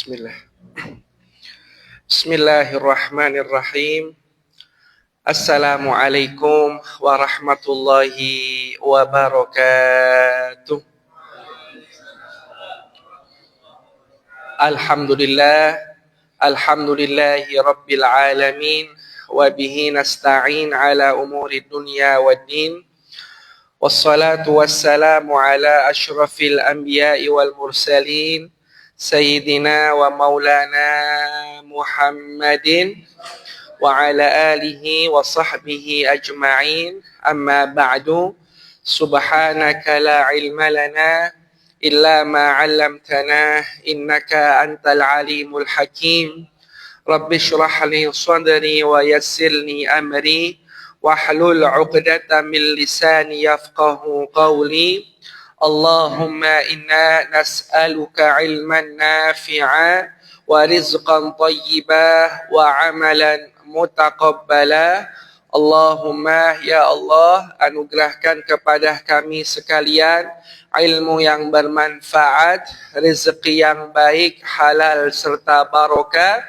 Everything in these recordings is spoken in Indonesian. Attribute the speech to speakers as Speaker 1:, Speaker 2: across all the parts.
Speaker 1: Bismillah. Bismillahirrahmanirrahim. Assalamualaikum warahmatullahi wabarakatuh. Alhamdulillah. Alhamdulillahi rabbil alamin. Wa bihi nasta'in ala umuri dunya waddin. Wassalatu wassalamu ala ashrafil anbiya'i wal mursalin Sayyidina wa maulana Muhammadin wa ala alihi wa sahbihi ajma'in. Amma ba'du. Subhanaka la ilma lana illa ma 'allamtana innaka antal alimul hakim. Rabbi shrah li sadri wa yassirni amri wahlul 'uqdatam min lisani yafqahu qawli. Allahumma inna nas'aluka ilman nafi'a wa rizqan tayyibah wa amalan mutaqabbala. Allahumma ya Allah, anugerahkan kepada kami sekalian ilmu yang bermanfaat, rezeki yang baik, halal serta barokah,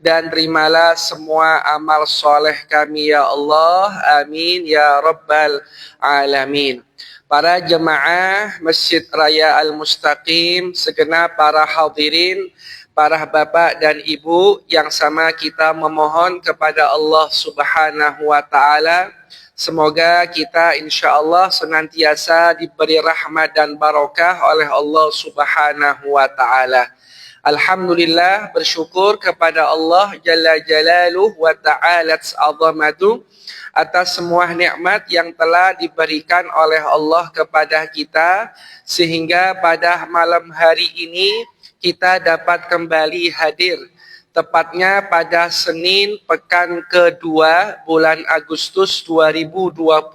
Speaker 1: dan terimalah semua amal soleh kami ya Allah. Amin ya rabbal alamin. Para jemaah Masjid Raya Al-Mustaqim, segenap para hadirin, para bapak dan ibu, yang sama kita memohon kepada Allah Subhanahu wa taala, semoga kita insyaallah senantiasa diberi rahmat dan barakah oleh Allah Subhanahu wa taala. Alhamdulillah, bersyukur kepada Allah Jalla Jalaluh wa ta'alat azamatuh atas semua nikmat yang telah diberikan oleh Allah kepada kita, sehingga pada malam hari ini kita dapat kembali hadir, tepatnya pada Senin pekan kedua bulan Agustus 2025,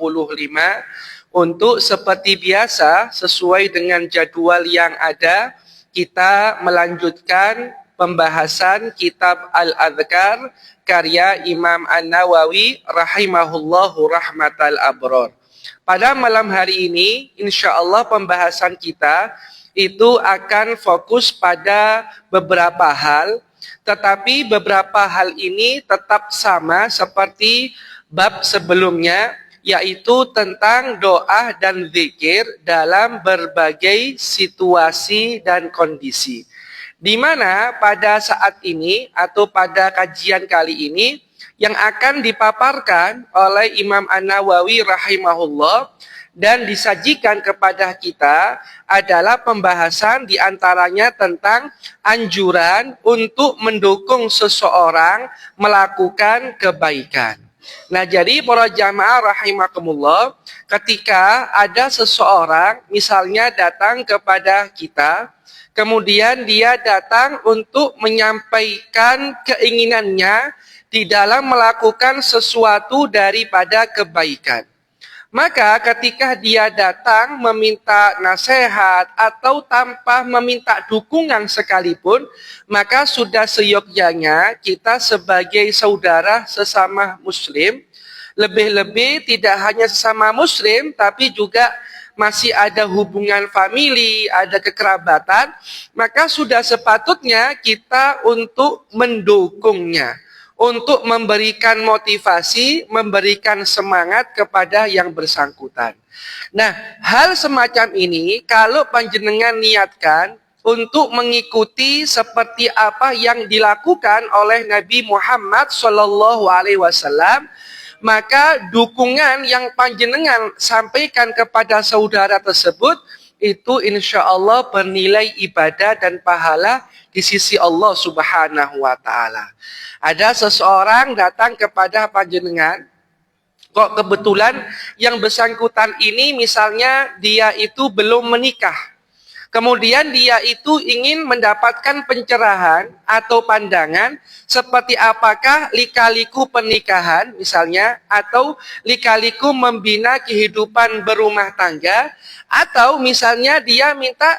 Speaker 1: untuk seperti biasa sesuai dengan jadwal yang ada, kita melanjutkan pembahasan kitab Al-Adhkar karya Imam An-Nawawi rahimahullahu rahmatal abrar. Pada malam hari ini insyaallah pembahasan kita itu akan fokus pada beberapa hal, tetapi beberapa hal ini tetap sama seperti bab sebelumnya, yaitu tentang doa dan zikir dalam berbagai situasi dan kondisi. Di mana pada saat ini atau pada kajian kali ini yang akan dipaparkan oleh Imam An-Nawawi rahimahullah dan disajikan kepada kita adalah pembahasan diantaranya tentang anjuran untuk mendukung seseorang melakukan kebaikan. Nah, jadi para jamaah rahimakumullah, ketika ada seseorang misalnya datang kepada kita, kemudian dia datang untuk menyampaikan keinginannya di dalam melakukan sesuatu daripada kebaikan. Maka ketika dia datang meminta nasihat atau tanpa meminta dukungan sekalipun, maka sudah seyogyanya kita sebagai saudara sesama muslim, lebih-lebih tidak hanya sesama muslim, tapi juga masih ada hubungan famili, ada kekerabatan, maka sudah sepatutnya kita untuk mendukungnya, untuk memberikan motivasi, memberikan semangat kepada yang bersangkutan. Nah, hal semacam ini kalau panjenengan niatkan untuk mengikuti seperti apa yang dilakukan oleh Nabi Muhammad SAW, maka dukungan yang panjenengan sampaikan kepada saudara tersebut itu insya Allah bernilai ibadah dan pahala di sisi Allah Subhanahu wa ta'ala. Ada seseorang datang kepada panjenengan, kok kebetulan yang bersangkutan ini misalnya dia itu belum menikah. Kemudian dia itu ingin mendapatkan pencerahan atau pandangan seperti apakah lika-liku pernikahan misalnya, atau lika-liku membina kehidupan berumah tangga, atau misalnya dia minta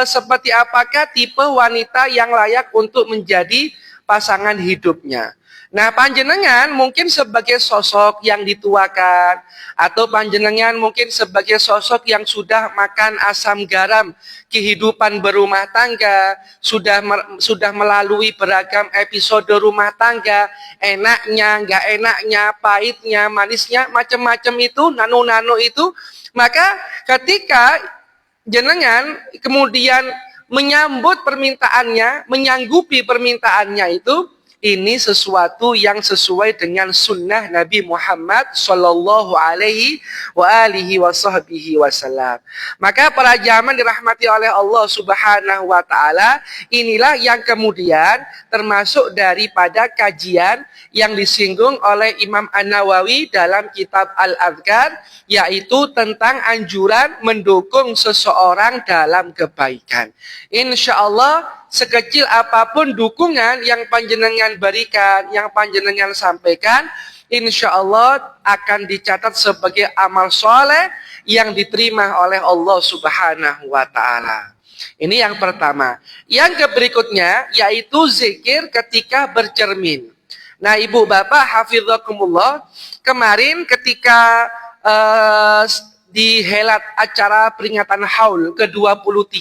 Speaker 1: seperti apakah tipe wanita yang layak untuk menjadi pasangan hidupnya. Nah, panjenengan mungkin sebagai sosok yang dituakan, atau panjenengan mungkin sebagai sosok yang sudah makan asam garam kehidupan berumah tangga, sudah melalui beragam episode rumah tangga, enaknya, nggak enaknya, pahitnya, manisnya, macam-macam itu, nano-nano itu, maka ketika jenengan kemudian menyambut permintaannya, menyanggupi permintaannya itu, ini sesuatu yang sesuai dengan sunnah Nabi Muhammad Sallallahu Alaihi Wasallam. Maka para jamaah dirahmati oleh Allah Subhanahu Wa Taala, inilah yang kemudian termasuk daripada kajian yang disinggung oleh Imam An-Nawawi dalam kitab Al-Adhkar, yaitu tentang anjuran mendukung seseorang dalam kebaikan. Insya Allah sekecil apapun dukungan yang panjenengan berikan, yang panjenengan sampaikan, insya Allah akan dicatat sebagai amal soleh yang diterima oleh Allah Subhanahu Wa Taala. Ini yang pertama. Yang berikutnya yaitu zikir ketika bercermin. Nah, ibu bapak hafizakumullah, kemarin ketika dihelat acara peringatan haul ke-23,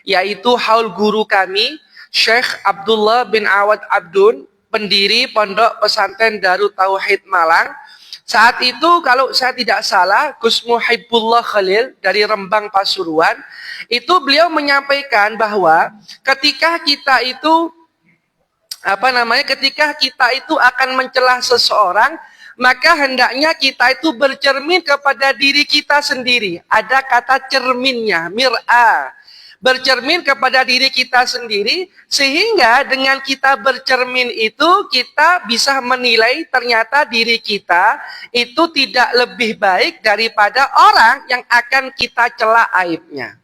Speaker 1: yaitu haul guru kami, Syekh Abdullah bin Awad Abdun, pendiri Pondok Pesantren Darut Tauhid Malang. Saat itu kalau saya tidak salah, Gus Muhibbullah Khalil dari Rembang Pasuruan, itu beliau menyampaikan bahwa ketika kita itu ketika kita itu akan mencela seseorang, maka hendaknya kita itu bercermin kepada diri kita sendiri. Ada kata cerminnya, mir'ah. Bercermin kepada diri kita sendiri, sehingga dengan kita bercermin itu kita bisa menilai ternyata diri kita itu tidak lebih baik daripada orang yang akan kita cela aibnya.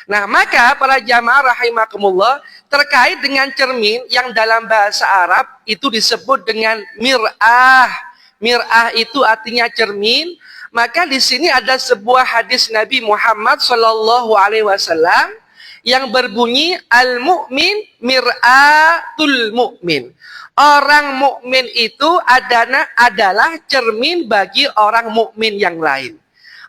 Speaker 1: Nah, maka para jamaah rahimakumullah, terkait dengan cermin yang dalam bahasa Arab itu disebut dengan mir'ah. Mir'ah itu artinya cermin. Maka di sini ada sebuah hadis Nabi Muhammad Sallallahu Alaihi Wasallam yang berbunyi, al-mu'min mir'atul mu'min. Orang mukmin itu adalah cermin bagi orang mukmin yang lain.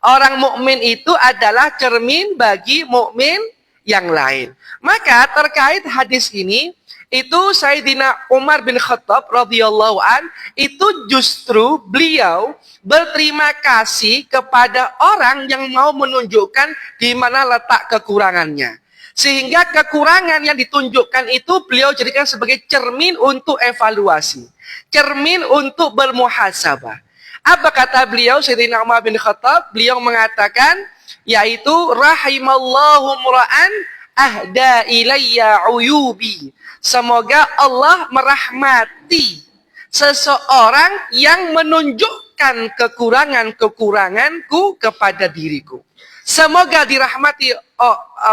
Speaker 1: Orang mukmin itu adalah cermin bagi mukmin yang lain. Maka terkait hadis ini, itu Sayyidina Umar bin Khattab radhiyallahu an, itu justru beliau berterima kasih kepada orang yang mau menunjukkan di mana letak kekurangannya. Sehingga kekurangan yang ditunjukkan itu beliau jadikan sebagai cermin untuk evaluasi. Cermin untuk bermuhasabah. Apa kata beliau, Sayyidina Umar bin Khattab? Beliau mengatakan, yaitu rahimallahu mura'an ahda ilayya uyubi. Semoga Allah merahmati seseorang yang menunjukkan kekurangan-kekuranganku kepada diriku. Semoga dirahmati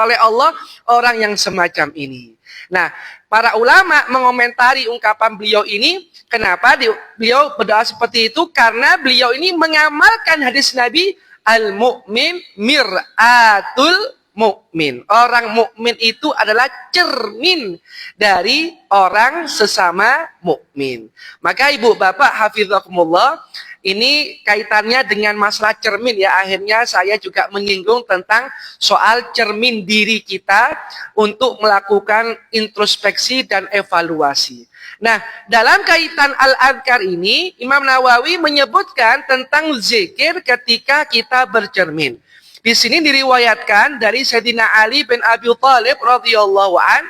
Speaker 1: oleh Allah orang yang semacam ini. Nah, para ulama mengomentari ungkapan beliau ini. Kenapa beliau berdoa seperti itu? Karena beliau ini mengamalkan hadis Nabi, al-mu'min mir'atul mu'min. Orang mukmin itu adalah cermin dari orang sesama mukmin. Maka ibu bapak hafizakumullah, ini kaitannya dengan masalah cermin ya. Akhirnya saya juga menyinggung tentang soal cermin diri kita untuk melakukan introspeksi dan evaluasi. Nah, dalam kaitan Al-Adhkar ini, Imam Nawawi menyebutkan tentang zikir ketika kita bercermin. Di sini diriwayatkan dari Sayyidina Ali bin Abi Thalib radhiyallahu an,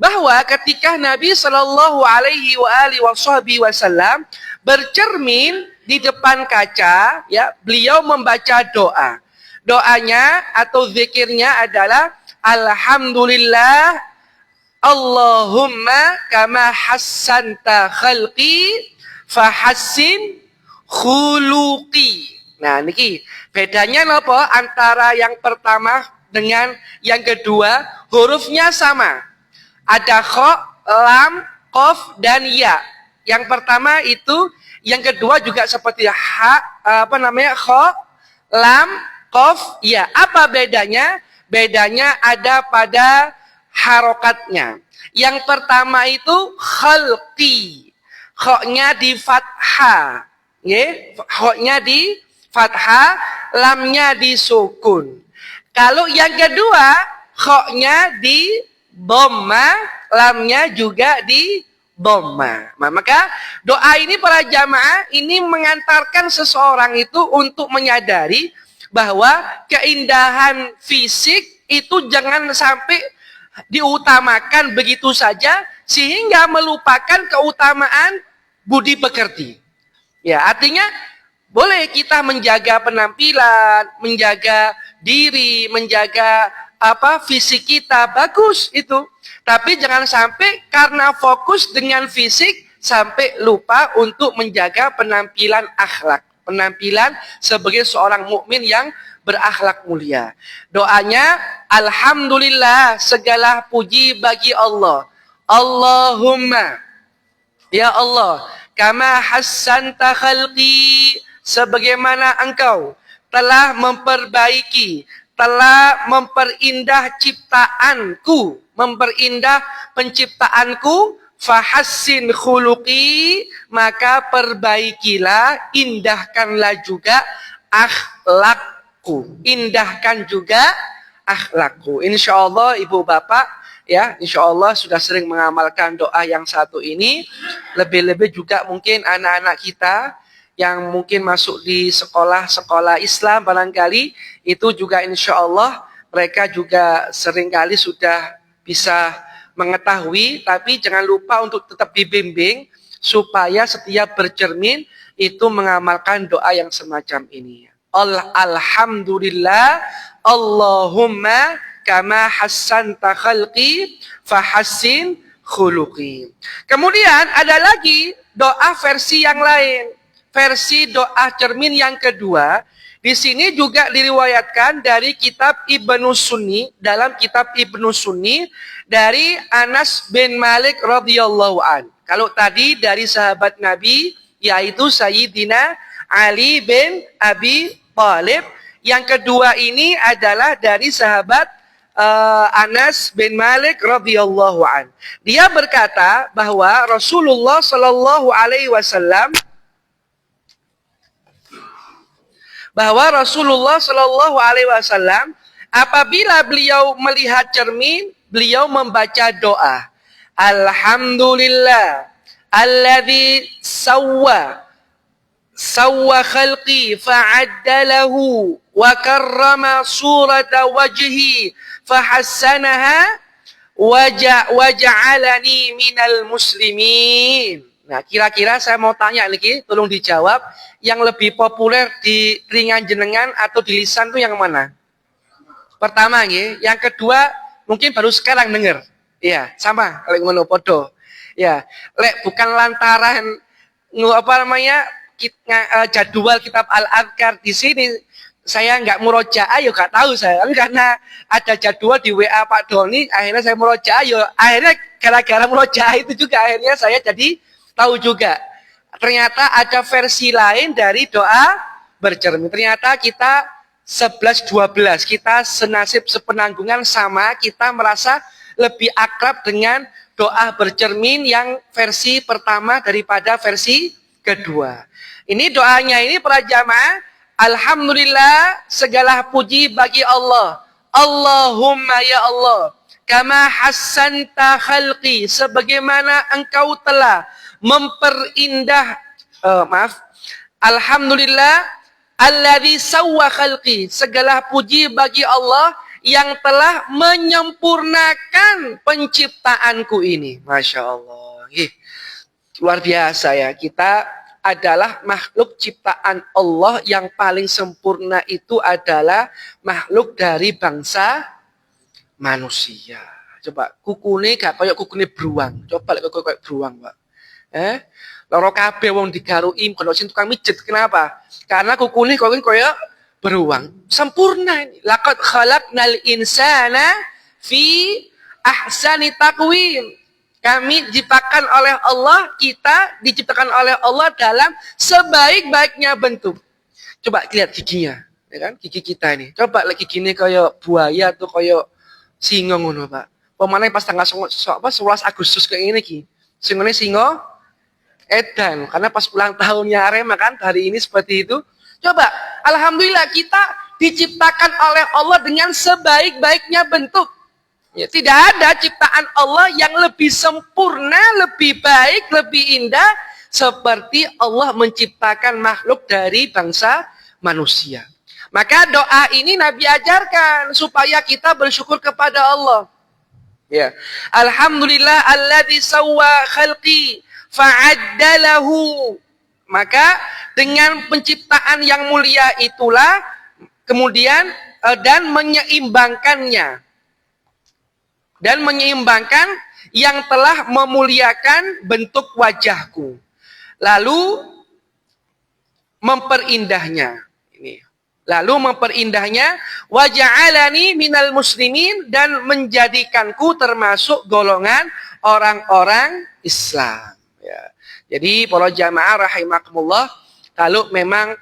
Speaker 1: bahwa ketika Nabi Shallallahu Alaihi Wasallam bercermin di depan kaca, ya, beliau membaca doa. Doanya atau zikirnya adalah Alhamdulillah Allahumma kama hassanta khalqi fahassin khuluqi. Nah, niki bedanya apa antara yang pertama dengan yang kedua? Hurufnya sama. Ada kha, lam, qaf dan ya. Yang pertama itu, yang kedua juga seperti kha, lam, qaf, ya. Apa bedanya? Bedanya ada pada harokatnya. Yang pertama itu khalqi. Khoknya di fathah. Nggih, khoknya di fathah, lamnya di sukun. Kalau yang kedua, khoknya di dhamma, lamnya juga di dhamma. Maka doa ini para jamaah ini mengantarkan seseorang itu untuk menyadari bahwa keindahan fisik itu jangan sampai diutamakan begitu saja sehingga melupakan keutamaan budi pekerti. Ya, artinya boleh kita menjaga penampilan, menjaga diri, menjaga fisik kita, bagus itu. Tapi jangan sampai karena fokus dengan fisik sampai lupa untuk menjaga penampilan akhlak, penampilan sebagai seorang mukmin yang berakhlak mulia. Doanya, alhamdulillah, segala puji bagi Allah. Allahumma, ya Allah, kama hassanta khalqi, sebagaimana engkau telah memperbaiki, telah memperindah ciptaanku, memperindah penciptaanku, fahassin khuluqi, maka perbaikilah, indahkanlah juga akhlakku, indahkan juga akhlakku. Insyaallah ibu bapak, ya, insya Allah sudah sering mengamalkan doa yang satu ini. Lebih-lebih juga mungkin anak-anak kita yang mungkin masuk di sekolah-sekolah Islam barangkali, itu juga insya Allah mereka juga seringkali sudah bisa mengetahui, tapi jangan lupa untuk tetap dibimbing supaya setiap bercermin itu mengamalkan doa yang semacam ini. Alhamdulillah, Allahumma kama hassanta khalqi fahassin khuluqi. Kemudian ada lagi doa versi yang lain, versi doa cermin yang kedua. Di sini juga diriwayatkan dari kitab Ibnu Sunni, dalam kitab Ibnu Sunni dari Anas bin Malik radhiyallahu an. Kalau tadi dari sahabat Nabi yaitu Sayyidina Ali bin Abi Thalib, yang kedua ini adalah dari sahabat Anas bin Malik radhiyallahu an. Dia berkata bahwa Rasulullah sallallahu alaihi wasallam apabila beliau melihat cermin, beliau membaca doa. Alhamdulillah alladzi sawwa khalqi fa'addalahu wa karrama surata wajhi fahassanaha waja'alani minal muslimin. Nah, kira-kira saya mau tanya lagi, tolong dijawab, yang lebih populer di telinga jenengan atau di lisan tuh yang mana? Pertama nggih, yang kedua mungkin baru sekarang dengar. Iya, sama lek ngono podo. Ya, lek bukan lantaran jadwal kitab Al-Adhkar di sini saya nggak murojaah, ya nggak tahu saya. Tapi karena ada jadwal di WA Pak Doni, akhirnya saya murojaah. Ya akhirnya gara-gara murojaah itu juga akhirnya saya jadi tahu juga. Ternyata ada versi lain dari doa bercermin. Ternyata kita 11-12, kita senasib sepenanggungan sama, kita merasa lebih akrab dengan doa bercermin yang versi pertama daripada versi kedua. Ini doanya ini para jamaah. Alhamdulillah, segala puji bagi Allah. Allahumma ya Allah, kama hassanta khalqi, sebagaimana engkau telah memperindah, Alhamdulillah alladzi sawwa khalqi, segala puji bagi Allah yang telah menyempurnakan penciptaanku ini. Masya Allah. Luar biasa ya, kita adalah makhluk ciptaan Allah yang paling sempurna, itu adalah makhluk dari bangsa manusia. Coba kukune gak kayak kukune beruang. Coba lek kayak beruang, Pak. Loro kabeh wong digarui kono sing tukang mijet. Kenapa? Karena kukune kayak beruang. Sempurna ini. Laqad khalaqnal insana fi ahsani taqwim. Kami diciptakan oleh Allah, kita diciptakan oleh Allah dalam sebaik-baiknya bentuk. Coba lihat giginya, ya kan? Gigi kita ini. Coba lagi gini kayak buaya atau kayak singa ngono, Pak. Pemane pas tanggal 11 Agustus kayak ini ki. Singone singa Edan, karena pas ulang tahunnya Arema kan hari ini seperti itu. Coba, alhamdulillah kita diciptakan oleh Allah dengan sebaik-baiknya bentuk. Ya, tidak ada ciptaan Allah yang lebih sempurna, lebih baik, lebih indah seperti Allah menciptakan makhluk dari bangsa manusia. Maka doa ini Nabi ajarkan supaya kita bersyukur kepada Allah. Ya. Alhamdulillah alladzi sawwa khalqi fa'addalahu. Maka dengan penciptaan yang mulia itulah kemudian dan menyeimbangkannya. Dan menyeimbangkan yang telah memuliakan bentuk wajahku. Lalu memperindahnya. Lalu memperindah,nya waja'alani minal muslimin, dan menjadikanku termasuk golongan orang-orang Islam. Ya. Jadi para jamaah rahimakumullah, kalau memang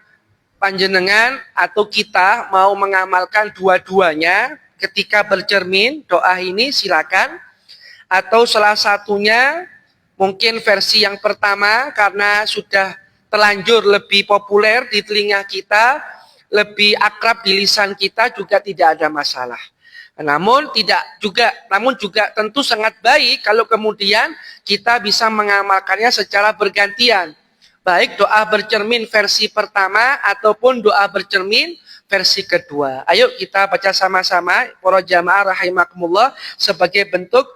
Speaker 1: panjenengan atau kita mau mengamalkan dua-duanya ketika bercermin, doa ini silakan. Atau salah satunya mungkin versi yang pertama karena sudah terlanjur lebih populer di telinga kita, lebih akrab di lisan kita juga tidak ada masalah. Namun juga tentu sangat baik kalau kemudian kita bisa mengamalkannya secara bergantian. Baik doa bercermin versi pertama ataupun doa bercermin versi kedua. Ayo kita baca sama-sama para jamaah rahimakumullah sebagai bentuk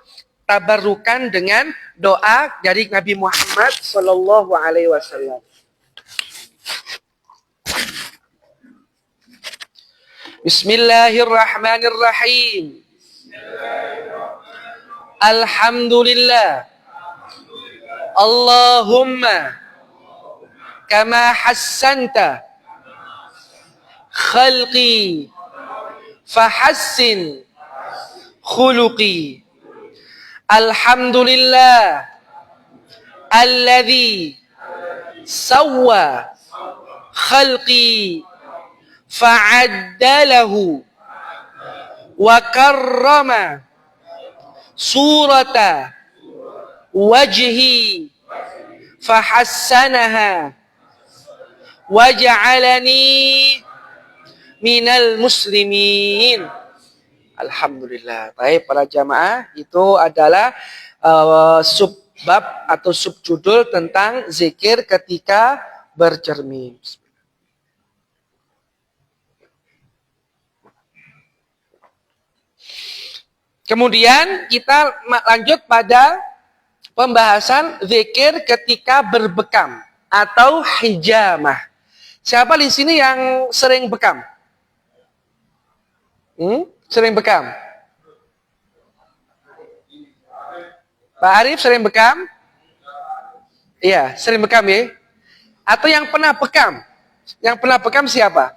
Speaker 1: tabarukan dengan doa dari Nabi Muhammad sallallahu alaihi wasallam. Bismillahirrahmanirrahim. Alhamdulillah. Allahumma kama hassanta khalqi fahassin khuluqi. Alhamdulillah alladzi sawwa khalqi fa'addalahu wa karrama surata wajhi fahassanaha waja'alani minal muslimin. Alhamdulillah. Baik para jamaah, itu adalah subbab atau subjudul tentang zikir ketika bercermin. Kemudian kita lanjut pada pembahasan zikir ketika berbekam atau hijamah. Siapa di sini yang sering bekam? Sering bekam? Pak Arif sering bekam? Iya, sering bekam ya. Atau yang pernah bekam? Yang pernah bekam siapa?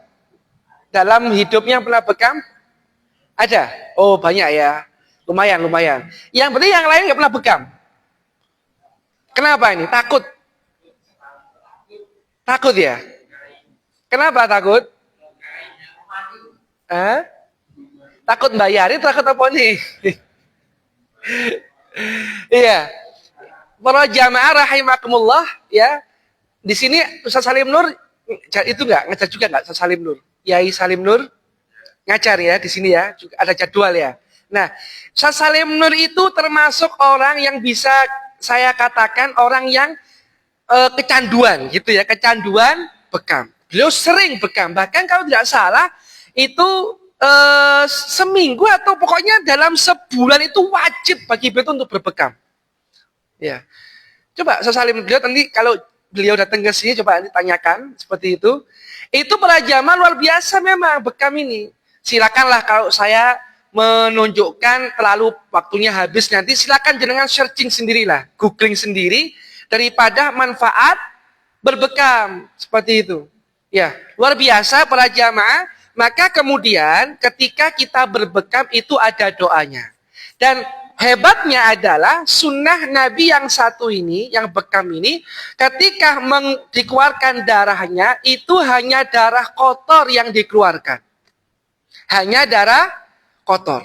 Speaker 1: Dalam hidupnya yang pernah bekam? Ada? Oh banyak ya. Lumayan. Yang penting yang lain nggak pernah bekam. Kenapa ini? Takut? Takut ya? Kenapa takut? Takut bayarin, takut apa nih? Iya. Para jamaah rahimakumullah ya. Di sini Ustaz Salim Nur itu enggak ngajar juga enggak Ustaz Salim Nur? Yai Salim Nur ngajar ya di sini ya, juga ada jadwal ya. Nah, Ustaz Salim Nur itu termasuk orang yang bisa saya katakan orang yang kecanduan gitu ya, kecanduan bekam. Beliau sering bekam, bahkan kalau tidak salah itu seminggu atau pokoknya dalam sebulan itu wajib bagi beliau untuk berbekam. Ya, coba Ustaz Salim beliau nanti kalau beliau datang ke sini coba nanti tanyakan seperti itu. Itu para jamaah luar biasa memang bekam ini. Silakanlah kalau saya menunjukkan terlalu waktunya habis nanti silakan jenengan searching sendirilah, googling sendiri daripada manfaat berbekam seperti itu. Ya, luar biasa para jamaah. Maka kemudian ketika kita berbekam itu ada doanya. Dan hebatnya adalah sunnah Nabi yang satu ini, yang bekam ini, ketika dikeluarkan darahnya itu hanya darah kotor yang dikeluarkan. Hanya darah kotor.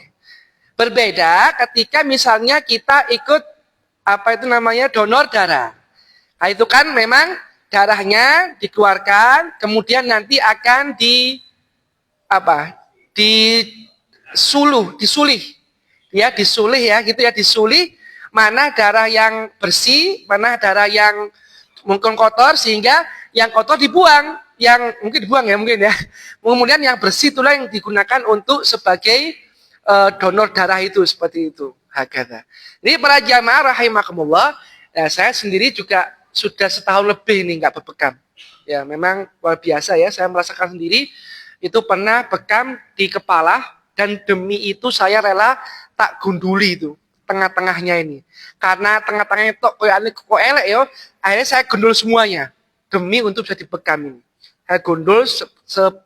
Speaker 1: Berbeda ketika misalnya kita ikut donor darah. Nah, itu kan memang darahnya dikeluarkan, kemudian nanti akan apa? Disulih. Ya, disulih ya, gitu ya, disulih mana darah yang bersih, mana darah yang mungkin kotor, sehingga yang kotor dibuang, yang mungkin dibuang ya mungkin ya. Kemudian yang bersih itulah yang digunakan untuk sebagai donor darah itu, seperti itu. Hakata. Ini para jamaah rahimakumullah, ya, saya sendiri juga sudah setahun lebih nih nggak berbekam. Ya, memang luar biasa ya, saya merasakan sendiri itu pernah bekam di kepala, dan demi itu saya rela tak gunduli itu tengah-tengahnya ini. Karena tengah-tengahnya itu kok elek ya, akhirnya saya gundul semuanya demi untuk bisa dibekam ini. Saya gundul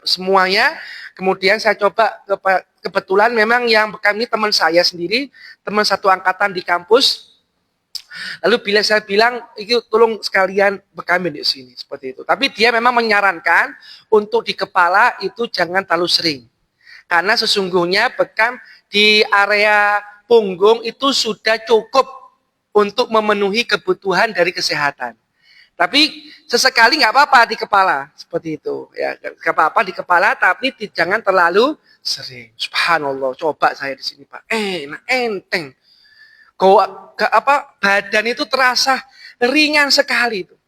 Speaker 1: semuanya, kemudian saya coba, kebetulan memang yang bekam ini teman saya sendiri, teman satu angkatan di kampus. Lalu bila saya bilang, itu tolong sekalian bekamin di sini, seperti itu. Tapi dia memang menyarankan untuk di kepala itu jangan terlalu sering. Karena sesungguhnya bekam di area punggung itu sudah cukup untuk memenuhi kebutuhan dari kesehatan. Tapi sesekali nggak apa-apa di kepala, seperti itu. Ya, nggak apa-apa di kepala, tapi jangan terlalu sering. Subhanallah, coba saya di sini Pak, enak, enteng. Badan itu terasa ringan sekali itu.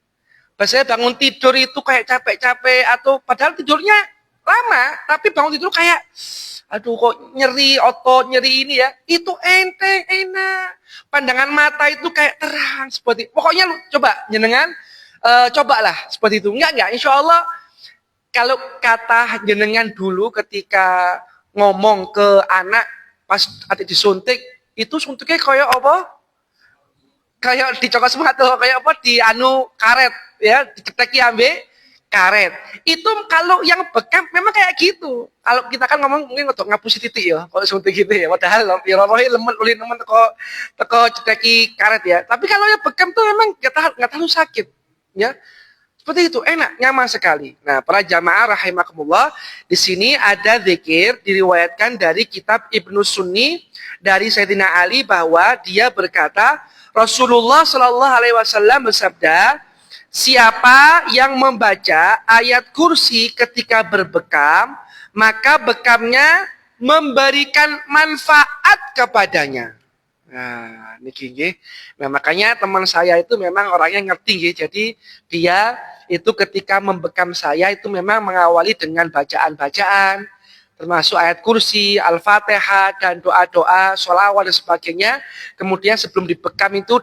Speaker 1: Saya bangun tidur itu kayak capek-capek, atau padahal tidurnya lama, tapi bangun tidur kayak aduh kok nyeri otot, nyeri ini ya. Itu enteng, enak. Pandangan mata itu kayak terang, seperti pokoknya lu coba jenengan cobalah seperti itu. Enggak, insya Allah kalau kata jenengan dulu ketika ngomong ke anak pas ada disuntik, itu suntiknya kayak apa? Kayak dicokot semua tuh, kayak apa, di karet ya, diceteki ambek karet. Itu kalau yang bekam memang kayak gitu. Kalau kita kan ngomong mungkin untuk ngapusi titik ya, kalau suntik gitu ya. Padahal pirorohe lemen teko ceteki karet ya. Tapi kalau yang bekam tuh memang nggak terlalu sakit ya. Seperti itu, enak, nyaman sekali. Nah, para jamaah rahimakumullah, di sini ada zikir diriwayatkan dari kitab Ibnu Sunni dari Sayyidina Ali bahwa dia berkata, Rasulullah Shallallahu Alaihi Wasallam bersabda, siapa yang membaca ayat kursi ketika berbekam, maka bekamnya memberikan manfaat kepadanya. Nah, niki. Nah, makanya teman saya itu memang orangnya ngerti, jadi dia itu ketika membekam saya itu memang mengawali dengan bacaan-bacaan, termasuk ayat kursi, Al-Fatihah, dan doa-doa, sholawat dan sebagainya. Kemudian sebelum dibekam itu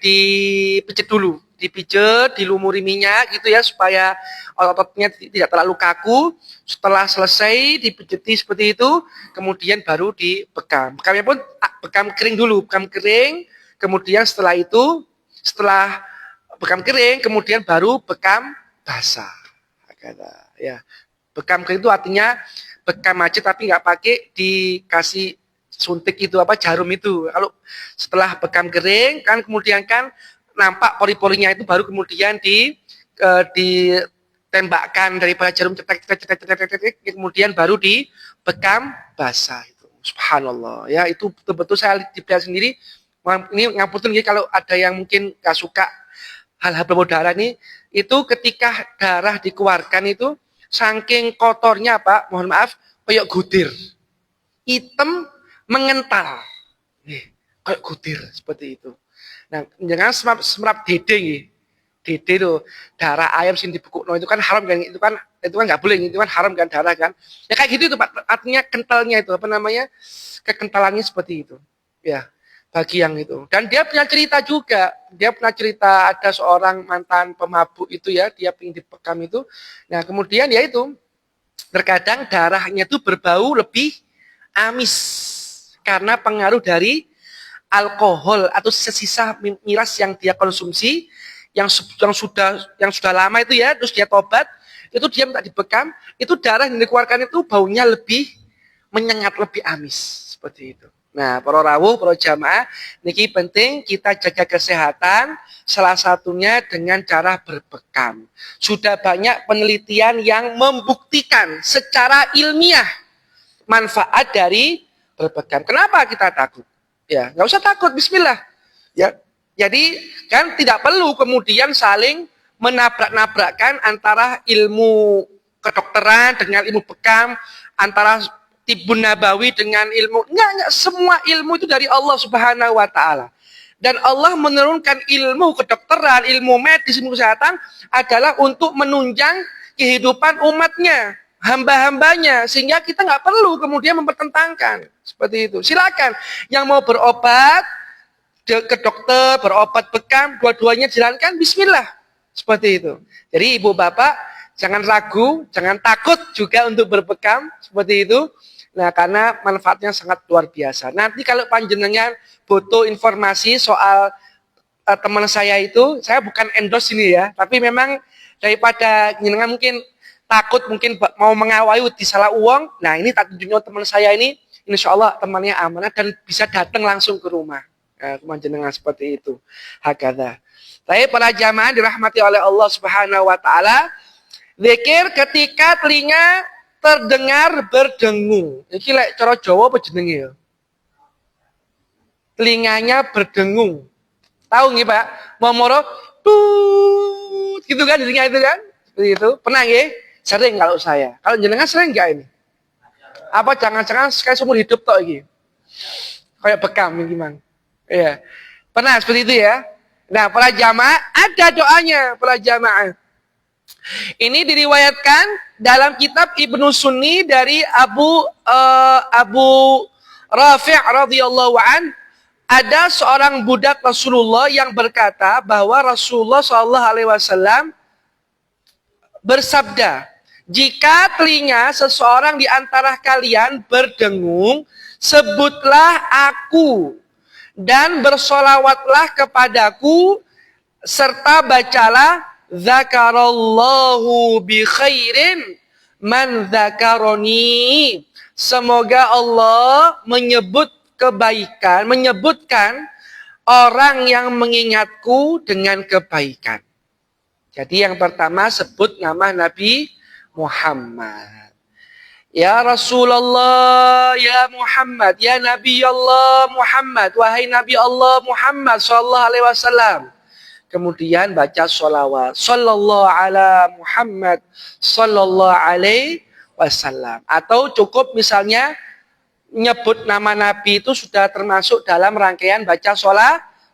Speaker 1: dipijet dulu, dipijet, dilumuri minyak gitu ya, supaya ototnya tidak terlalu kaku. Setelah selesai dipijeti seperti itu, kemudian baru dibekam. Bekamnya pun bekam kering dulu, bekam kering. Kemudian setelah bekam kering, kemudian baru bekam basah. Ya, bekam kering itu artinya bekam aja tapi nggak pakai dikasih suntik itu jarum itu. Kalau setelah bekam kering kan kemudian kan nampak pori-porinya itu, baru kemudian ditembakkan daripada jarum cetek, kemudian baru dibekam basah itu. Subhanallah ya, itu betul-betul saya dilihat sendiri. Ini ngapunten kalau ada yang mungkin gak suka hal-hal berbau darah ini, itu ketika darah dikeluarkan itu saking kotornya Pak, mohon maaf, kayak gudir hitam mengental, kayak gudir seperti itu. Nah, jangan semerap dede, dede tuh darah ayam sing dibekukno itu kan haram kan, itu kan nggak boleh, itu kan haram kan, darah kan, ya kayak gitu itu Pak, artinya kentalnya itu kekentalannya seperti itu ya, bagi yang itu. Dan dia punya cerita juga, ada seorang mantan pemabuk itu ya, dia pengen dibekam itu. Nah kemudian ya itu terkadang darahnya itu berbau lebih amis karena pengaruh dari alkohol atau sisa miras yang dia konsumsi, yang sudah lama itu ya, terus dia tobat, itu dia minta dibekam, itu darah yang dikeluarkan itu baunya lebih menyengat, lebih amis, seperti itu. Nah, para rawuh, para jamaah, niki penting kita jaga kesehatan, salah satunya dengan cara berbekam. Sudah banyak penelitian yang membuktikan secara ilmiah manfaat dari berbekam. Kenapa kita takut? Ya, nggak usah takut, bismillah. Ya, Jadi kan tidak perlu kemudian saling menabrak-nabrakkan antara ilmu kedokteran dengan ilmu bekam, antara tibun nabawi dengan ilmu. Enggak, semua ilmu itu dari Allah Subhanahu wa taala. Dan Allah menurunkan ilmu kedokteran, ilmu medis, ilmu kesehatan adalah untuk menunjang kehidupan umatnya, hamba-hambanya, sehingga kita nggak perlu kemudian mempertentangkan seperti itu. Silakan yang mau berobat ke dokter, berobat bekam, dua-duanya jalankan, bismillah. Seperti itu. Jadi ibu bapak jangan ragu, jangan takut juga untuk berbekam, seperti itu. Nah, karena manfaatnya sangat luar biasa. Nanti kalau panjenengan butuh informasi soal teman saya itu, saya bukan endorse ini ya, tapi memang daripada jenengan mungkin takut, mungkin mau mengawali di salah uang, nah ini tak tunjuknya teman saya ini, insya Allah temannya amanah dan bisa datang langsung ke rumah. Rumah jenengan seperti itu. Hakadha. Tapi para jamaah dirahmati oleh Allah Subhanahu wa taala, zikir ketika telinga terdengar berdengung. Iki lek cara Jawa apa jenenge ya? Telinganya berdengung. Tahu nggih, Pak? Momoro tut gitu kan telinga itu kan? Seperti itu. Pernah nggih? Sering kalau saya. Kalau jenengan sering enggak ini? Apa jangan-jangan sekali seumur hidup tok iki? Kayak bekam gimana? Iya. Pernah seperti itu ya? Nah, para jamaah ada doanya, para jamaah. Ini diriwayatkan dalam kitab Ibnu Sunni dari Abu Rafi' radhiyallahu an, ada seorang budak Rasulullah yang berkata bahwa Rasulullah Shallallahu alaihi wasallam bersabda, jika telinga seseorang di antara kalian berdengung, sebutlah aku dan bersolawatlah kepadaku serta bacalah Zakarallahu bi khairin man zakaroni. Semoga Allah menyebutkan orang yang mengingatku dengan kebaikan. Jadi yang pertama sebut nama Nabi Muhammad. Ya Rasulullah, ya Muhammad, ya Nabi Allah Muhammad, wahai Nabi Allah Muhammad sallallahu alaihi wasallam. Kemudian baca sholawat. Sallallahu ala Muhammad sallallahu alaihi wasallam. Atau cukup misalnya nyebut nama Nabi itu sudah termasuk dalam rangkaian baca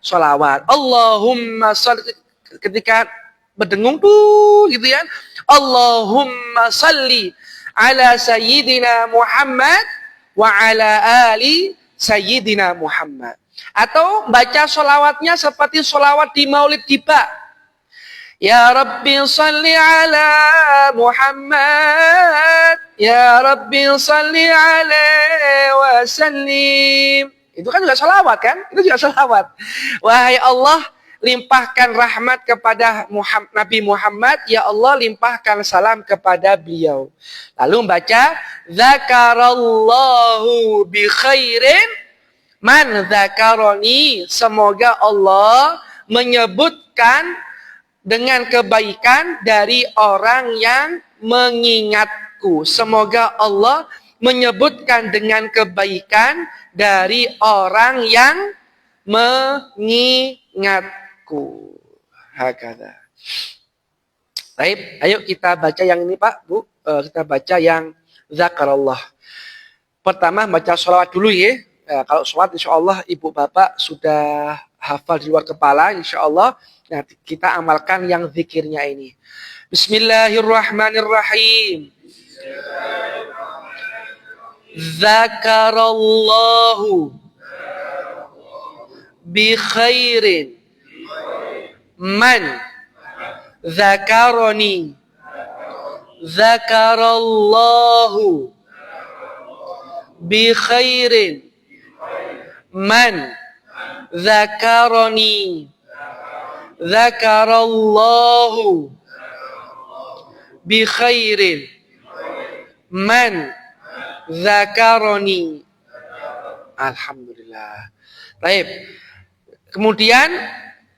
Speaker 1: sholawat. Allahumma sholli, ketika berdengung tuh gitu ya. Allahumma sholli ala Sayyidina Muhammad wa ala ali Sayyidina Muhammad. Atau baca sholawatnya seperti sholawat di Maulid Tiba. Ya Rabbi salli ala Muhammad, Ya Rabbi salli alaihi wa sallim. Itu kan juga sholawat kan? Itu juga sholawat. Wahai Allah, limpahkan rahmat kepada Nabi Muhammad, ya Allah limpahkan salam kepada beliau. Lalu membaca Zakarallahu bi khairin man zakaroni, semoga Allah menyebutkan dengan kebaikan dari orang yang mengingatku. Semoga Allah menyebutkan dengan kebaikan dari orang yang mengingatku. Hakada. Baik, ayo kita baca yang ini Pak, Bu. Kita baca yang zakarallah. Pertama baca sholawat dulu ya. Kalau sholat insya Allah ibu bapak sudah hafal di luar kepala insya Allah. Nah, kita amalkan yang zikirnya ini. Bismillahirrahmanirrahim. Zakarallahu bi khairin man zakaroni. Zakarallahu bi khairin man zakaroni. Zakarallahu bi khairin man zakaroni. Alhamdulillah. Baik. Kemudian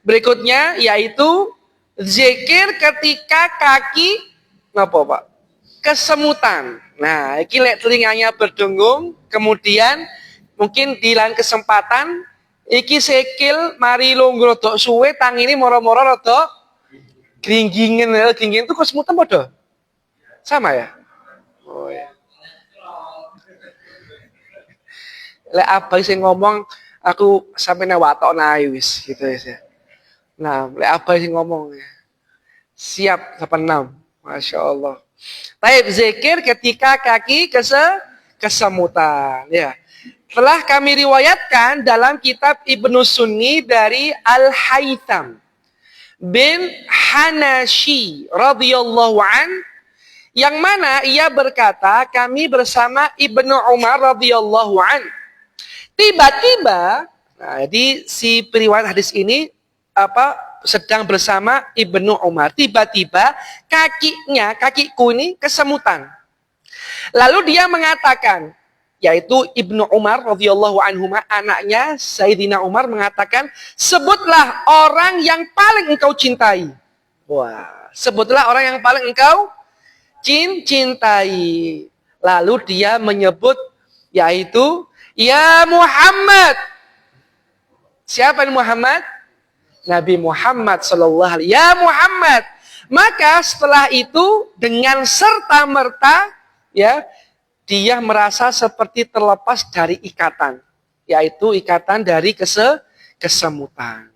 Speaker 1: berikutnya yaitu zikir ketika kaki apa Pak? Kesemutan. Nah, iki lek telinganya berdengung, kemudian mungkin di lain kesempatan Iki sikil mari lungguh rodok suwe tangine moro-moro rodok gringgingen. Gringgingen itu kesemutan padha. Sama ya? Oh ya. Lek abai sing ngomong aku sampe nek watokna ae wis gitu ya. Nah, lek abai sing ngomong ya. Siap 86. Masya Allah. Baik, zikir ketika kaki kesemutan ya. Telah kami riwayatkan dalam kitab Ibnu Sunni dari Al-Haytham bin Hanashi radhiyallahu an, yang mana ia berkata kami bersama Ibnu Umar radhiyallahu an. Tiba-tiba, nah, jadi si periwayat hadis ini sedang bersama Ibnu Umar. Tiba-tiba kakiku ini kesemutan. Lalu dia mengatakan, yaitu Ibnu Umar radhiyallahu anhuma, anaknya Sayyidina Umar mengatakan, sebutlah orang yang paling engkau cintai. Wah, sebutlah orang yang paling engkau cintai. Lalu dia menyebut, yaitu ya Muhammad. Siapa yang Muhammad? Nabi Muhammad sallallahu alaihi wasallam. Ya Muhammad. Maka setelah itu dengan serta-merta ya, dia merasa seperti terlepas dari ikatan, yaitu ikatan dari kesemutan.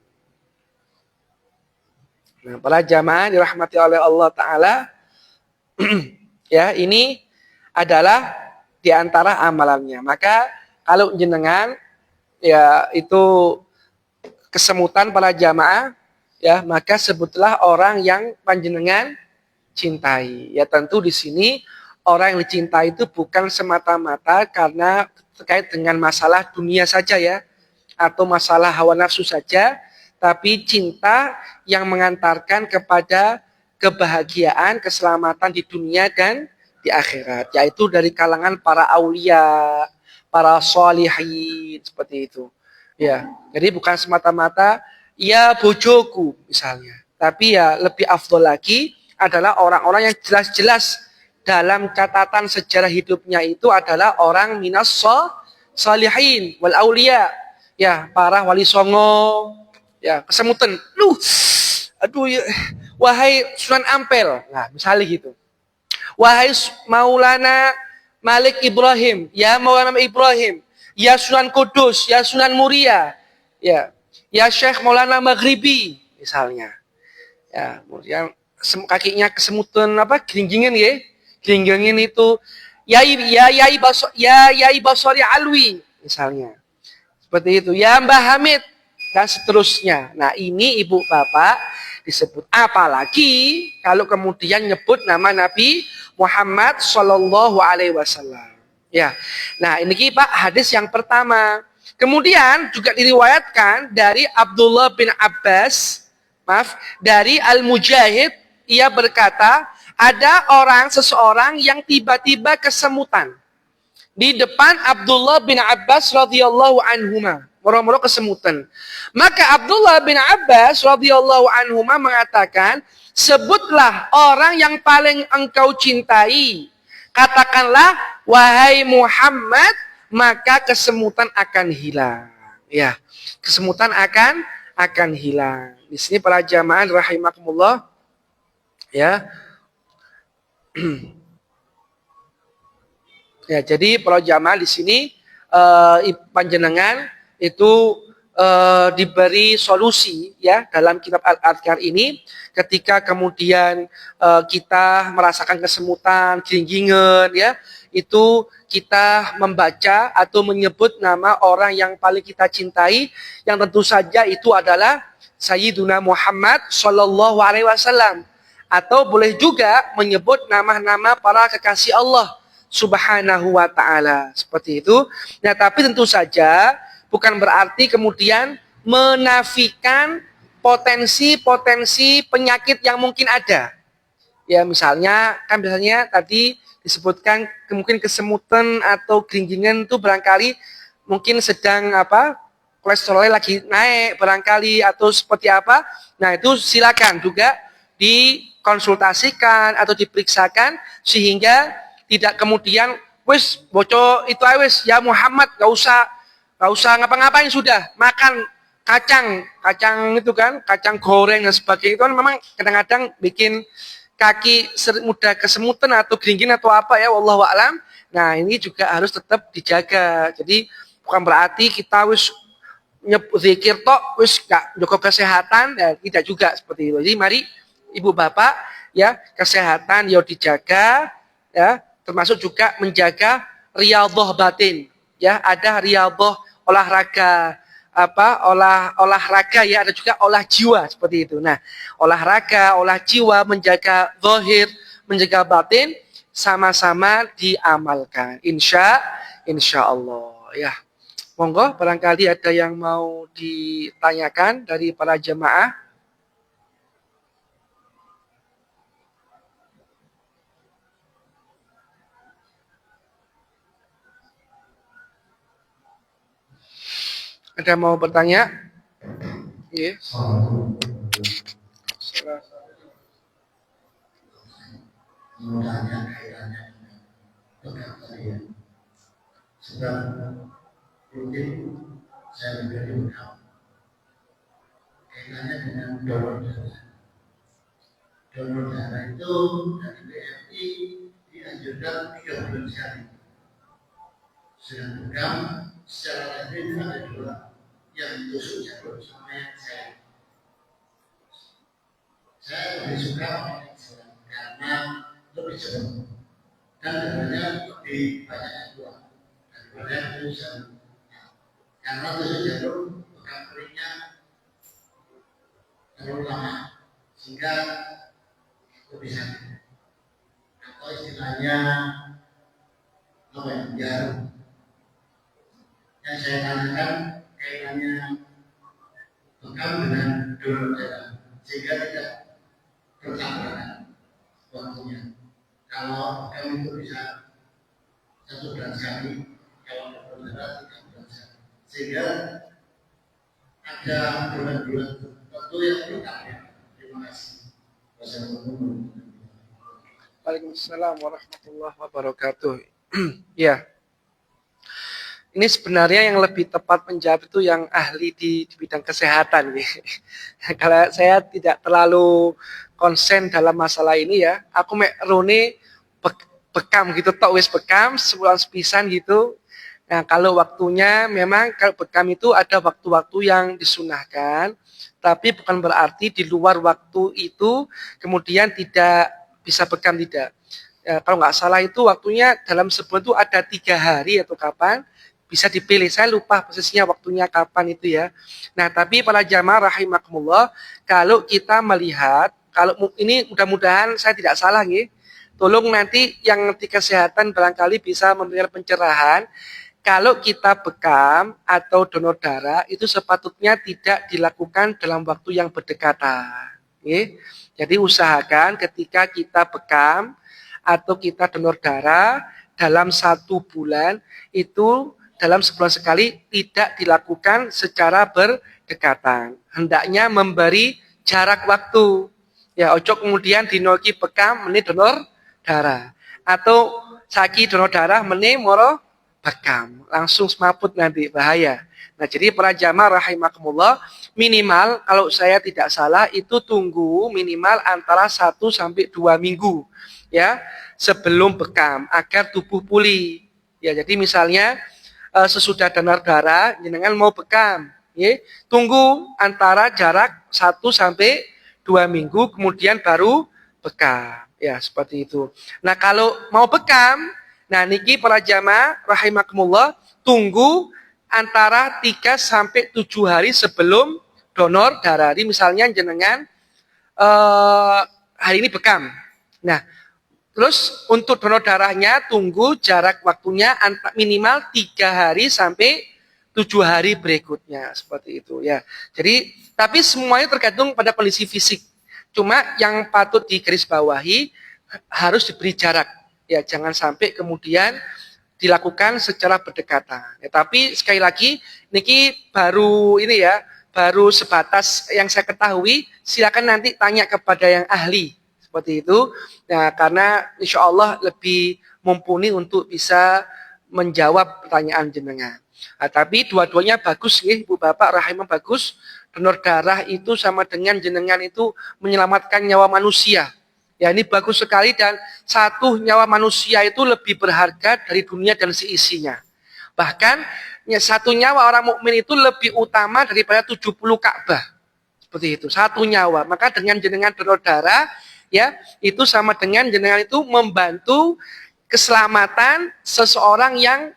Speaker 1: Nah, para jamaah dirahmati oleh Allah Ta'ala, ya, ini adalah di antara amalannya. Maka kalau jenengan ya itu kesemutan para jamaah, ya, maka sebutlah orang yang panjenengan cintai. Ya, tentu di sini orang yang dicintai itu bukan semata-mata karena terkait dengan masalah dunia saja ya, atau masalah hawa nafsu saja, tapi cinta yang mengantarkan kepada kebahagiaan, keselamatan di dunia dan di akhirat, yaitu dari kalangan para aulia, para sholihin, seperti itu. Ya, jadi bukan semata-mata ya bojoku misalnya, tapi ya lebih afdol lagi adalah orang-orang yang jelas-jelas dalam catatan sejarah hidupnya itu adalah orang minas sholihin wal aulia, ya, para wali songo, ya, kesemutan. Aduh, ya, wahai Sunan Ampel, nah misalnya gitu. Wahai Maulana Malik Ibrahim, ya Maulana Ibrahim, ya Sunan Kudus, ya Sunan Muria, ya Syekh Maulana Maghribi misalnya. Ya, kemudian kakinya kesemutan geringgingen ya. Geringgingen itu Yai Basori Alwi misalnya. Seperti itu. Ya Mbah Hamid dan seterusnya. Nah, ini Ibu Bapak disebut, apalagi kalau kemudian nyebut nama Nabi Muhammad sallallahu alaihi wasallam. Ya. Nah, ini Pak hadis yang pertama. Kemudian juga diriwayatkan dari Abdullah bin Abbas, dari Al-Mujahid, ia berkata, ada seseorang yang tiba-tiba kesemutan di depan Abdullah bin Abbas radhiyallahu anhuma, moro-moro kesemutan. Maka Abdullah bin Abbas radhiyallahu anhuma mengatakan, sebutlah orang yang paling engkau cintai. Katakanlah, wahai Muhammad, maka kesemutan akan hilang. Ya, kesemutan akan hilang. Di sini para jamaah rahimakumullah, ya. Ya, jadi para jamaah di sini panjenengan itu diberi solusi ya dalam kitab Al-Adhkar ini, ketika kemudian kita merasakan kesemutan, geringgingen ya, itu kita membaca atau menyebut nama orang yang paling kita cintai, yang tentu saja itu adalah Sayyiduna Muhammad sallallahu alaihi wasallam. Atau boleh juga menyebut nama-nama para kekasih Allah Subhanahu wa ta'ala. Seperti itu. Nah, tapi tentu saja bukan berarti kemudian menafikan potensi-potensi penyakit yang mungkin ada. Ya, misalnya, kan biasanya tadi disebutkan mungkin kesemutan atau geringgingen itu barangkali mungkin sedang kolesterolnya lagi naik barangkali atau seperti apa. Nah, itu silakan juga dikonsultasikan atau diperiksakan sehingga tidak kemudian wis boco itu wis ya Muhammad, gak usah Gak usah ngapa-ngapain sudah, makan kacang itu kan, kacang goreng dan sebagainya itu kan memang kadang-kadang bikin kaki mudah kesemutan atau geringgin atau apa ya, wallahu a'lam. Nah, ini juga harus tetap dijaga. Jadi bukan berarti kita wis zikir tok wis gak jaga kesehatan, ya tidak juga seperti itu. Jadi mari Ibu Bapak ya, kesehatan ya dijaga ya, termasuk juga menjaga riyadhah batin. Ya, ada riyadhah olahraga olahraga ya, ada juga olah jiwa seperti itu. Nah, olahraga, olah jiwa, menjaga zahir, menjaga batin sama-sama diamalkan. Insya Allah ya. Monggo barangkali ada yang mau ditanyakan dari para jemaah. Ada mau bertanya? Yes.
Speaker 2: Sebab rutin saya menjadi bekal. Kaitannya dengan donor darah. Donor darah itu dari BMI dianjurkan 3 bulan sekali. Sedang bekam secara rutin ada 2, yang tusuk jarum sama yang saya. Saya lebih suka yang saya karena lebih cepat dan darahnya lebih banyak yang keluar daripada tusuk jarum. Karena tusuk jarum bekam keringnya terlalu lama sehingga lebih sakit. Atau istilahnya apa ya, jarum. Yang saya tanyakan kaitannya bekam dengan donor darah sehingga tidak bertabrakan waktunya. Kalau bekam itu bisa 1 bulan sekali, kalau donor darah 3 bulan sekali, sehingga ada bulan-bulan tertentu yang bertabrakan. Terima kasih. Wassalamualaikum.
Speaker 1: Waalaikumsalam warahmatullahi wabarakatuh. Ya. Ini sebenarnya yang lebih tepat menjawab itu yang ahli di bidang kesehatan. Kalau saya tidak terlalu konsen dalam masalah ini ya, aku mek rone bekam gitu, tok wis bekam sebulan sepisan gitu. Nah, kalau waktunya memang kalau bekam itu ada waktu-waktu yang disunahkan, tapi bukan berarti di luar waktu itu kemudian tidak bisa bekam, tidak. Ya, kalau nggak salah itu waktunya dalam sebulan itu ada 3 hari atau kapan, bisa dipilih. Saya lupa posisinya waktunya kapan itu ya. Nah, tapi para jamaah rahimakumullah, kalau kita melihat, kalau ini mudah-mudahan saya tidak salah nih, tolong nanti yang ngerti kesehatan barangkali bisa memberikan pencerahan. Kalau kita bekam atau donor darah itu sepatutnya tidak dilakukan dalam waktu yang berdekatan. Jadi usahakan ketika kita bekam atau kita donor darah dalam 1 bulan itu dalam sebulan sekali tidak dilakukan secara berdekatan. Hendaknya memberi jarak waktu. Ya, ojo kemudian dinoki bekam menit donor darah. Atau saki donor darah menit moro bekam. Langsung semaput nanti, bahaya. Nah, jadi para jamaah rahimakumullah, minimal kalau saya tidak salah itu tunggu minimal antara 1 sampai 2 minggu ya sebelum bekam agar tubuh pulih. Ya, jadi misalnya sesudah donor darah jenengan mau bekam, ya, tunggu antara jarak 1 sampai 2 minggu kemudian baru bekam. Ya, seperti itu. Nah, kalau mau bekam, nah niki para jamaah rahimakumullah, tunggu antara 3 sampai 7 hari sebelum donor darah. Jadi misalnya jenengan hari ini bekam. Nah, terus untuk donor darahnya tunggu jarak waktunya minimal 3 hari sampai 7 hari berikutnya, seperti itu ya. Jadi tapi semuanya tergantung pada kondisi fisik. Cuma yang patut digarisbawahi harus diberi jarak ya, jangan sampai kemudian dilakukan secara berdekatan. Ya, tapi sekali lagi niki baru ini ya, baru sebatas yang saya ketahui, silakan nanti tanya kepada yang ahli. Seperti itu. Nah, karena insya Allah lebih mumpuni untuk bisa menjawab pertanyaan jenengan. Nah, tapi dua-duanya bagus nggih, Ibu Bapak rahimah bagus. Donor darah itu sama dengan jenengan itu menyelamatkan nyawa manusia. Ya, ini bagus sekali dan satu nyawa manusia itu lebih berharga dari dunia dan seisinya. Bahkan satu nyawa orang mukmin itu lebih utama daripada 70 Ka'bah. Seperti itu, satu nyawa. Maka dengan jenengan donor darah, ya, itu sama dengan jenengan itu membantu keselamatan seseorang yang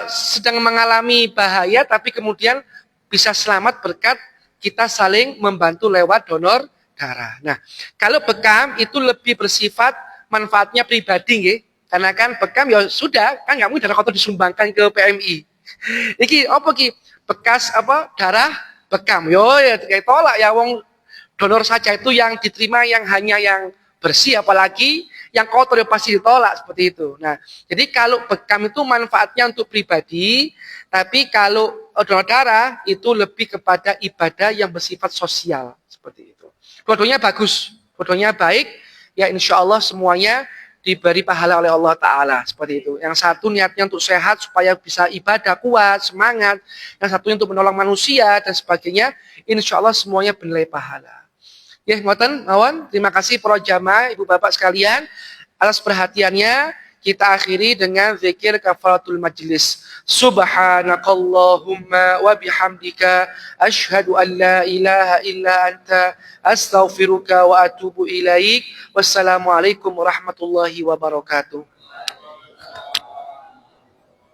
Speaker 1: sedang mengalami bahaya, tapi kemudian bisa selamat berkat kita saling membantu lewat donor darah. Nah, kalau bekam itu lebih bersifat manfaatnya pribadi, nggih. Karena kan bekam ya sudah, kan nggak mungkin darah kotor disumbangkan ke PMI. Iki apa ki? Bekas apa darah bekam. Yo ya kayak tolak ya wong donor saja itu yang diterima yang hanya yang bersih, apalagi yang kotor ya pasti ditolak seperti itu. Nah, jadi kalau bekam itu manfaatnya untuk pribadi, tapi kalau donor darah itu lebih kepada ibadah yang bersifat sosial seperti itu. Dua-duanya bagus, dua-duanya baik. Ya insya Allah semuanya diberi pahala oleh Allah Ta'ala seperti itu. Yang satu niatnya untuk sehat supaya bisa ibadah kuat, semangat. Yang satunya untuk menolong manusia dan sebagainya. Insya Allah semuanya bernilai pahala. Ya, ngoten, mawon. Terima kasih para jamaah, ibu bapak sekalian atas perhatiannya. Kita akhiri dengan zikir kafaratul majlis. Subhanakallahumma wa bihamdika asyhadu an la ilaha illa anta astaghfiruka wa atubu ilaik. Wassalamualaikum warahmatullahi wabarakatuh.